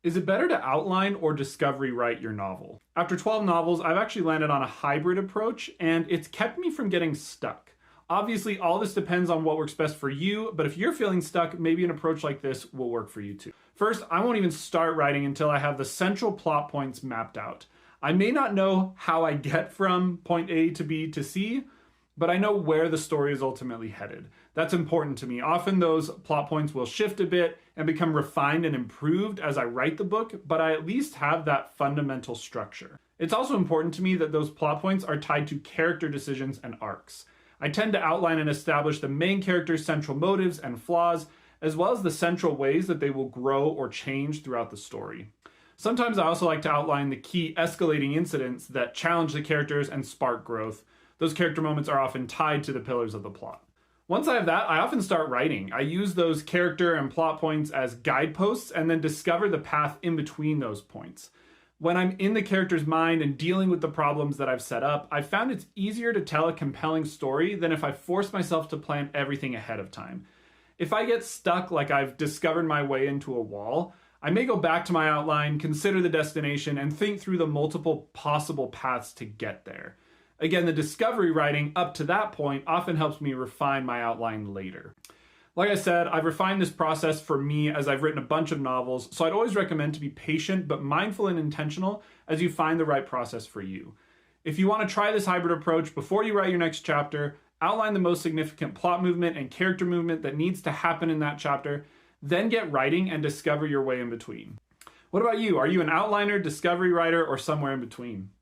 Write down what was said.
Is it better to outline or discovery write your novel? After 12 novels, I've actually landed on a hybrid approach, and it's kept me from getting stuck. Obviously, all this depends on what works best for you, but if you're feeling stuck, maybe an approach like this will work for you too. First, I won't even start writing until I have the central plot points mapped out. I may not know how I get from point A to B to C, but I know where the story is ultimately headed. That's important to me. Often those plot points will shift a bit and become refined and improved as I write the book, but I at least have that fundamental structure. It's also important to me that those plot points are tied to character decisions and arcs. I tend to outline and establish the main character's central motives and flaws, as well as the central ways that they will grow or change throughout the story. Sometimes I also like to outline the key escalating incidents that challenge the characters and spark growth. Those character moments are often tied to the pillars of the plot. Once I have that, I often start writing. I use those character and plot points as guideposts and then discover the path in between those points. When I'm in the character's mind and dealing with the problems that I've set up, I've found it's easier to tell a compelling story than if I force myself to plan everything ahead of time. If I get stuck like I've discovered my way into a wall, I may go back to my outline, consider the destination, and think through the multiple possible paths to get there. Again, the discovery writing up to that point often helps me refine my outline later. Like I said, I've refined this process for me as I've written a bunch of novels, so I'd always recommend to be patient but mindful and intentional as you find the right process for you. If you want to try this hybrid approach before you write your next chapter, outline the most significant plot movement and character movement that needs to happen in that chapter, then get writing and discover your way in between. What about you? Are you an outliner, discovery writer, or somewhere in between?